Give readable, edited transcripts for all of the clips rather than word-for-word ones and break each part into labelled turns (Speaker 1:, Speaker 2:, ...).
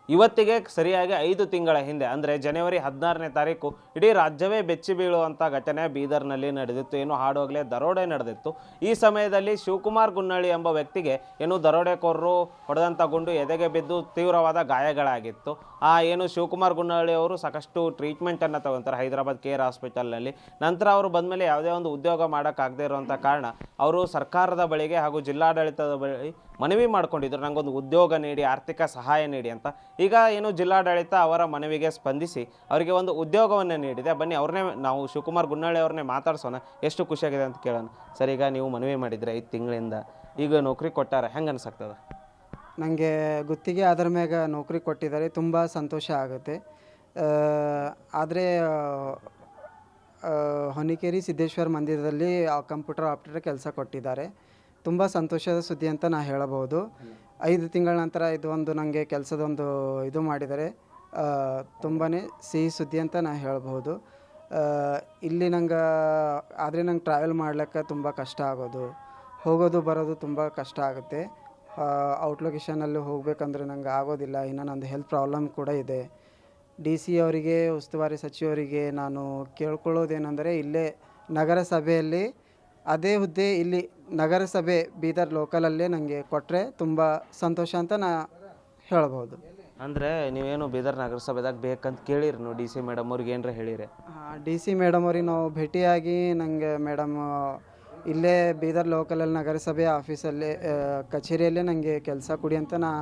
Speaker 1: ಇವತ್ತಿಗೆ ಸರಿಯಾಗಿ 5 ತಿಂಗಳ ಹಿಂದೆ ಅಂದರೆ ಜನವರಿ 16ನೇ ತಾರೀಕು ಇಡೀ ರಾಜ್ಯವೇ ಬೆಚ್ಚಿ ಬೀಳುವಂಥ ಘಟನೆ ಬೀದರ್ನಲ್ಲಿ ನಡೆದಿತ್ತು. ಏನು ಹಾಡುವಾಗಲೇ ದರೋಡೆ ನಡೆದಿತ್ತು. ಈ ಸಮಯದಲ್ಲಿ ಶಿವಕುಮಾರ್ ಗುನ್ನಳ್ಳಿ ಎಂಬ ವ್ಯಕ್ತಿಗೆ ಏನು ದರೋಡೆಕೋರರು ಹೊಡೆದಂಥ ಗುಂಡು ಎದೆಗೆ ಬಿದ್ದು ತೀವ್ರವಾದ ಗಾಯಗಳಾಗಿತ್ತು. ಏನು ಶಿವಕುಮಾರ್ ಗುನ್ನಳ್ಳಿ ಅವರು ಸಾಕಷ್ಟು ಟ್ರೀಟ್ಮೆಂಟನ್ನು ತಗೊಂತಾರೆ ಹೈದರಾಬಾದ್ KR ಹಾಸ್ಪಿಟಲ್ನಲ್ಲಿ. ನಂತರ ಅವರು ಬಂದಮೇಲೆ ಯಾವುದೇ ಒಂದು ಉದ್ಯೋಗ ಮಾಡೋಕ್ಕಾಗದೇ ಇರುವಂಥ ಕಾರಣ ಅವರು ಸರ್ಕಾರದ ಬಳಿಗೆ ಹಾಗೂ ಜಿಲ್ಲಾಡಳಿತದ ಬಳಿ ಮನವಿ ಮಾಡ್ಕೊಂಡಿದ್ರು, ನನಗೊಂದು ಉದ್ಯೋಗ ನೀಡಿ, ಆರ್ಥಿಕ ಸಹಾಯ ನೀಡಿ ಅಂತ. ಈಗ ಏನು ಜಿಲ್ಲಾಡಳಿತ ಅವರ ಮನವಿಗೆ ಸ್ಪಂದಿಸಿ ಅವರಿಗೆ ಒಂದು ಉದ್ಯೋಗವನ್ನು ನೀಡಿದೆ. ಬನ್ನಿ ನಾವು ಶಿವಕುಮಾರ್ ಗುನ್ನಳ್ಳಿ ಅವ್ರನ್ನೇ ಮಾತಾಡ್ಸೋಣ, ಎಷ್ಟು ಖುಷಿಯಾಗಿದೆ ಅಂತ ಕೇಳೋಣ. ಸರ್, ಈಗ ನೀವು ಮನವಿ ಮಾಡಿದರೆ 5 ತಿಂಗಳಿಂದ, ಈಗ ನೌಕರಿ ಕೊಟ್ಟಾರೆ, ಹೆಂಗೆ ಅನ್ಸಾಗ್ತದೆ?
Speaker 2: ನನಗೆ ಗುತ್ತಿಗೆ ಅದರ ಮ್ಯಾಗ ನೌಕರಿ ಕೊಟ್ಟಿದ್ದಾರೆ, ತುಂಬ ಸಂತೋಷ ಆಗುತ್ತೆ. ಆದರೆ ಹೊನ್ನಿಕೇರಿ ಸಿದ್ದೇಶ್ವರ ಮಂದಿರದಲ್ಲಿ ಕಂಪ್ಯೂಟರ್ ಆಪ್ರೇಟರ್ ಕೆಲಸ ಕೊಟ್ಟಿದ್ದಾರೆ. ತುಂಬ ಸಂತೋಷದ ಸುದ್ದಿ ಅಂತ ನಾನು ಹೇಳಬಹುದು. 5 ತಿಂಗಳ ನಂತರ ಇದು ಒಂದು ನನಗೆ ಕೆಲಸದೊಂದು ಇದು ಮಾಡಿದರೆ ತುಂಬಾ ಸಿಹಿ ಸುದ್ದಿ ಅಂತ ನಾನು ಹೇಳ್ಬೋದು. ಇಲ್ಲಿ ಆದರೆ ನಂಗೆ ಟ್ರಾವೆಲ್ ಮಾಡ್ಲಿಕ್ಕೆ ತುಂಬ ಕಷ್ಟ ಆಗೋದು, ಹೋಗೋದು ಬರೋದು ತುಂಬ ಕಷ್ಟ ಆಗುತ್ತೆ. ಔಟ್ ಲೊಕೇಶನಲ್ಲಿ ಹೋಗ್ಬೇಕಂದ್ರೆ ನಂಗೆ ಆಗೋದಿಲ್ಲ. ಇನ್ನು ನಂದು ಹೆಲ್ತ್ ಪ್ರಾಬ್ಲಮ್ ಕೂಡ ಇದೆ. DC ಅವರಿಗೆ, ಉಸ್ತುವಾರಿ ಸಚಿವರಿಗೆ ನಾನು ಕೇಳ್ಕೊಳ್ಳೋದೇನೆಂದರೆ, ಇಲ್ಲೇ ನಗರಸಭೆಯಲ್ಲಿ ಅದೇ ಹುದ್ದೆ ಇಲ್ಲಿ ನಗರಸಭೆ ಬೀದರ್ ಲೋಕಲಲ್ಲೇ ನನಗೆ ಕೊಟ್ಟರೆ ತುಂಬ ಸಂತೋಷ ಅಂತ ನಾ ಹೇಳ್ಬೋದು.
Speaker 1: ಅಂದರೆ ನೀವೇನು ಬೀದರ್ ನಗರಸಭೆದಾಗ ಬೇಕಂತ ಕೇಳಿರಿ ನೀವು DC ಮೇಡಮ್ ಅವ್ರಿಗೆ ಏನರ ಹೇಳಿರಿ?
Speaker 2: DC ಮೇಡಮ್ ಅವ್ರಿಗೆ ನಾವು ಭೇಟಿಯಾಗಿ ನನಗೆ ಮೇಡಮ್ ಇಲ್ಲೇ ಬೀದರ್ ಲೋಕಲಲ್ಲಿ ನಗರಸಭೆ ಆಫೀಸಲ್ಲೇ ಕಚೇರಿಯಲ್ಲೇ ನನಗೆ ಕೆಲಸ ಕೊಡಿ ಅಂತ ನಾ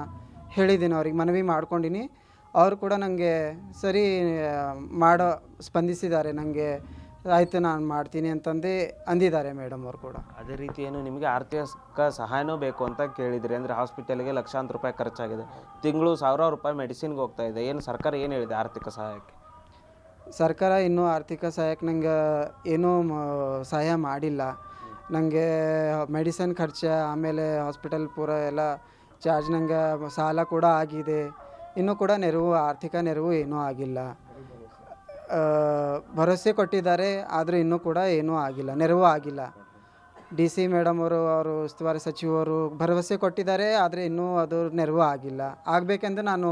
Speaker 2: ಹೇಳಿದ್ದೀನಿ, ಅವ್ರಿಗೆ ಮನವಿ ಮಾಡ್ಕೊಂಡಿನಿ. ಅವರು ಕೂಡ ನನಗೆ ಸರಿ ಸ್ಪಂದಿಸಿದ್ದಾರೆ. ನನಗೆ ಆಯಿತು ನಾನು ಮಾಡ್ತೀನಿ ಅಂತಂದು ಅಂದಿದ್ದಾರೆ ಮೇಡಮ್ ಅವರು ಕೂಡ.
Speaker 1: ಅದೇ ರೀತಿ ಏನು ನಿಮಗೆ ಆರ್ಥಿಕ ಸಹಾಯನೂ ಬೇಕು ಅಂತ ಕೇಳಿದ್ರಿ? ಅಂದರೆ ಹಾಸ್ಪಿಟಲ್ಗೆ ಲಕ್ಷಾಂತರ ರೂಪಾಯಿ ಖರ್ಚಾಗಿದೆ, ತಿಂಗಳು ಸಾವಿರಾರು ರೂಪಾಯಿ ಮೆಡಿಸಿನ್ಗೆ ಹೋಗ್ತಾ ಇದೆ. ಏನು ಸರ್ಕಾರ ಏನು ಹೇಳಿದೆ ಆರ್ಥಿಕ ಸಹಾಯಕ್ಕೆ?
Speaker 2: ಸರ್ಕಾರ ಇನ್ನೂ ಆರ್ಥಿಕ ಸಹಾಯಕ್ಕೆ ನಂಗೆ ಏನೂ ಸಹಾಯ ಮಾಡಿಲ್ಲ. ನನಗೆ ಮೆಡಿಸಿನ್ ಖರ್ಚು, ಆಮೇಲೆ ಹಾಸ್ಪಿಟಲ್ ಪೂರ ಎಲ್ಲ ಚಾರ್ಜ್, ನನಗೆ ಸಾಲ ಕೂಡ ಆಗಿದೆ. ಇನ್ನೂ ಕೂಡ ಆರ್ಥಿಕ ನೆರವು ಏನೂ ಆಗಿಲ್ಲ. ಭರವಸೆ ಕೊಟ್ಟಿದ್ದಾರೆ, ಆದರೆ ಇನ್ನೂ ಕೂಡ ಏನೂ ಆಗಿಲ್ಲ, ನೆರವು ಆಗಿಲ್ಲ. DC ಮೇಡಮ್ ಅವರು ಉಸ್ತುವಾರಿ ಸಚಿವರು ಭರವಸೆ ಕೊಟ್ಟಿದ್ದಾರೆ, ಆದರೆ ಇನ್ನೂ ಅದು ನೆರವು ಆಗಿಲ್ಲ. ಆಗಬೇಕೆಂದು ನಾನು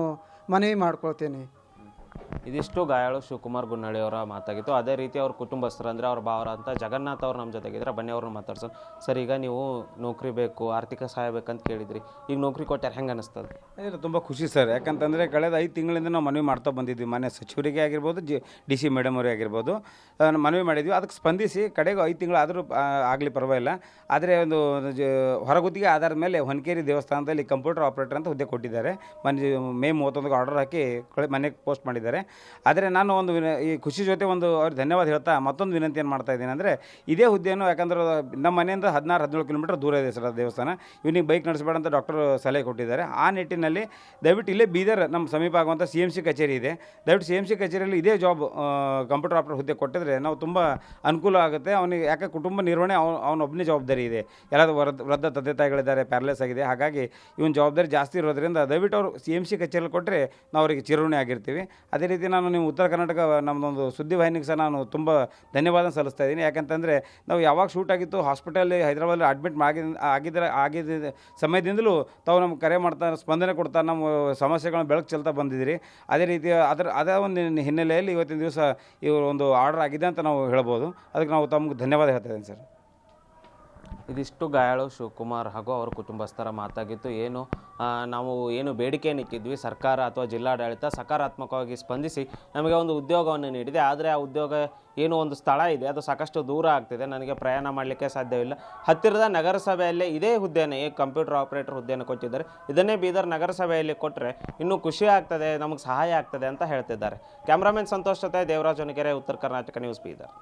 Speaker 2: ಮನವಿ ಮಾಡ್ಕೊಳ್ತೇನೆ.
Speaker 1: ಇದಿಷ್ಟು ಗಾಯಾಳು ಶಿವಕುಮಾರ್ ಗುನ್ನಳ್ಳಿ ಅವರ ಮಾತಾಗಿತ್ತು. ಅದೇ ರೀತಿ ಅವ್ರ ಕುಟುಂಬಸ್ಥರು ಅಂದರೆ ಅವ್ರ ಭಾವರ ಅಂತ ಜಗನ್ನಾಥ್ ಅವ್ರು ನಮ್ಮ ಜೊತೆಗಿದ್ರೆ, ಬನ್ನಿ ಅವ್ರನ್ನ ಮಾತಾಡ್ಸೋಣ. ಸರ್, ಈಗ ನೀವು ನೌಕರಿ ಬೇಕು, ಆರ್ಥಿಕ ಸಹಾಯ ಬೇಕಂತ ಕೇಳಿದ್ರಿ, ಈಗ ನೌಕರಿ ಕೊಟ್ಟಾರೆ, ಹೆಂಗೆ ಅನ್ನಿಸ್ತದೆ?
Speaker 3: ತುಂಬ ಖುಷಿ ಸರ್. ಯಾಕಂತಂದರೆ ಕಳೆದ 5 ತಿಂಗಳಿಂದ ನಾವು ಮನವಿ ಮಾಡ್ತಾ ಬಂದಿದ್ವಿ. ಮಾನ್ಯ ಸಚಿವರಿಗೆ ಆಗಿರ್ಬೋದು, DC ಮೇಡಮ್ ಅವರಿಗೆ ಆಗಿರ್ಬೋದು, ಮನವಿ ಮಾಡಿದ್ವಿ. ಅದಕ್ಕೆ ಸ್ಪಂದಿಸಿ ಕಡೆಗೂ 5 ತಿಂಗಳು ಆದರೂ ಆಗಲಿ ಪರವಾಗಿಲ್ಲ, ಆದರೆ ಒಂದು ಹೊರಗುತ್ತಿಗೆ ಆಧಾರದ ಮೇಲೆ ಹೊನ್ನಿಕೇರಿ ದೇವಸ್ಥಾನದಲ್ಲಿ ಕಂಪ್ಯೂಟರ್ ಆಪ್ರೇಟರ್ ಅಂತ ಹುದ್ದೆ ಕೊಟ್ಟಿದ್ದಾರೆ. ಮೇ 31ಗೆ ಆರ್ಡರ್ ಹಾಕಿ ಮನೆಗೆ ಪೋಸ್ಟ್ ಮಾಡಿದ್ದಾರೆ. ಆದರೆ ನಾನು ಈ ಖುಷಿ ಜೊತೆ ಅವ್ರಿಗೆ ಧನ್ಯವಾದ ಹೇಳ್ತಾ ಮತ್ತೊಂದು ವಿನಂತಿಯನ್ನು ಮಾಡ್ತಾ ಇದ್ದೀನಿ. ಅಂದರೆ ಇದೇ ಹುದ್ದೆಯನ್ನು, ಯಾಕಂದ್ರೆ ನಮ್ಮ ಮನೆಯಿಂದ 16-17 ಕಿಲೋಮೀಟರ್ ದೂರ ಇದೆ ಸರ್ ದೇವಸ್ಥಾನ. ಇವನಿಗೆ ಬೈಕ್ ನಡೆಸಬೇಡ ಅಂತ ಡಾಕ್ಟರ್ ಸಲಹೆ ಕೊಟ್ಟಿದ್ದಾರೆ. ಆ ನಿಟ್ಟಿನಲ್ಲಿ ದಯವಿಟ್ಟು ಇಲ್ಲೇ ಬೀದರ್ ನಮ್ಮ ಸಮೀಪ ಆಗುವಂಥ CMC ಕಚೇರಿ ಇದೆ, ದಯವಿಟ್ಟು CMC ಕಚೇರಿಯಲ್ಲಿ ಇದೇ ಜಾಬ್ ಕಂಪ್ಯೂಟರ್ ಆಪ್ರೇಟರ್ ಹುದ್ದೆ ಕೊಟ್ಟಿದ್ರೆ ನಾವು ತುಂಬ ಅನುಕೂಲ ಆಗುತ್ತೆ. ಅವನಿಗೆ ಯಾಕೆ ಕುಟುಂಬ ನಿರ್ವಹಣೆ ಅವನೊಬ್ಬನೇ ಜವಾಬ್ದಾರಿ ಇದೆ. ಎಲ್ಲಾದರೂ ವೃದ್ಧ ತಂದೆ ತಾಯಿಗಳಿದ್ದಾರೆ, ಪ್ಯಾರಲೈಸ್ ಆಗಿದೆ. ಹಾಗಾಗಿ ಇವನ ಜವಾಬ್ದಾರಿ ಜಾಸ್ತಿ ಇರೋದ್ರಿಂದ ದಯವಿಟ್ಟು ಅವರು CMC ಕಚೇರಿಯಲ್ಲಿ ಕೊಟ್ಟರೆ ನಾವು ಅವರಿಗೆ ಚಿರಋಣಿ ಆಗಿರ್ತೀವಿ. ಅದೇ ರೀತಿ ನಾನು ನಿಮ್ಮ ಉತ್ತರ ಕರ್ನಾಟಕ ನಮ್ಮದೊಂದು ಸುದ್ದಿವಾಹಿನಿಗೆ ಸಹ ನಾನು ತುಂಬ ಧನ್ಯವಾದ ಸಲ್ಲಿಸ್ತಾ ಇದ್ದೀನಿ. ಯಾಕಂತಂದರೆ ನಾವು ಯಾವಾಗ ಶೂಟ್ ಆಗಿತ್ತು ಹಾಸ್ಪಿಟಲ್ ಹೈದರಾಬಾದಲ್ಲಿ ಅಡ್ಮಿಟ್ ಆಗಿದ್ದ ಸಮಯದಿಂದಲೂ ತಾವು ನಮ್ಗೆ ಕರೆ ಮಾಡ್ತಾ, ಸ್ಪಂದನೆ ಕೊಡ್ತಾ, ನಮ್ಮ ಸಮಸ್ಯೆಗಳನ್ನ ಬೆಳಕು ಚೆಲ್ತಾ ಬಂದಿದ್ದೀರಿ. ಅದೇ ರೀತಿ ಅದೇ ಒಂದು ಹಿನ್ನೆಲೆಯಲ್ಲಿ ಇವತ್ತಿನ ದಿವಸ ಇವರು ಒಂದು ಆರ್ಡರ್ ಆಗಿದೆ ಅಂತ ನಾವು ಹೇಳ್ಬೋದು. ಅದಕ್ಕೆ ನಾವು ತಮ್ಗೆ ಧನ್ಯವಾದ ಹೇಳ್ತಾ ಇದ್ದೀನಿ ಸರ್.
Speaker 1: ಇದಿಷ್ಟು ಗಾಯಾಳು ಶಿವಕುಮಾರ್ ಹಾಗೂ ಅವರ ಕುಟುಂಬಸ್ಥರ ಮಾತಾಗಿತ್ತು. ನಾವು ಬೇಡಿಕೆಯನ್ನು ಇಟ್ಟಿದ್ವಿ, ಸರ್ಕಾರ ಅಥವಾ ಜಿಲ್ಲಾಡಳಿತ ಸಕಾರಾತ್ಮಕವಾಗಿ ಸ್ಪಂದಿಸಿ ನಮಗೆ ಒಂದು ಉದ್ಯೋಗವನ್ನು ನೀಡಿದೆ. ಆದರೆ ಆ ಉದ್ಯೋಗ ಒಂದು ಸ್ಥಳ ಇದೆ, ಅದು ಸಾಕಷ್ಟು ದೂರ ಆಗ್ತಿದೆ, ನನಗೆ ಪ್ರಯಾಣ ಮಾಡಲಿಕ್ಕೆ ಸಾಧ್ಯವಿಲ್ಲ. ಹತ್ತಿರದ ನಗರಸಭೆಯಲ್ಲೇ ಇದೇ ಹುದ್ದೆನೇ, ಕಂಪ್ಯೂಟರ್ ಆಪರೇಟರ್ ಹುದ್ದೆಯನ್ನು ಕೊಟ್ಟಿದ್ದಾರೆ. ಇದನ್ನೇ ಬೀದರ್ ನಗರಸಭೆಯಲ್ಲಿ ಕೊಟ್ಟರೆ ಇನ್ನೂ ಖುಷಿ ಆಗ್ತದೆ, ನಮಗೆ ಸಹಾಯ ಆಗ್ತದೆ ಅಂತ ಹೇಳ್ತಿದ್ದಾರೆ. ಕ್ಯಾಮ್ರಾಮನ್ ಸಂತೋಷ್ ಜೊತೆ ದೇವರಾಜ್ ಹೊನ್ನಿಕೆರೆ, ಉತ್ತರ ಕರ್ನಾಟಕ ನ್ಯೂಸ್, ಬೀದರ್.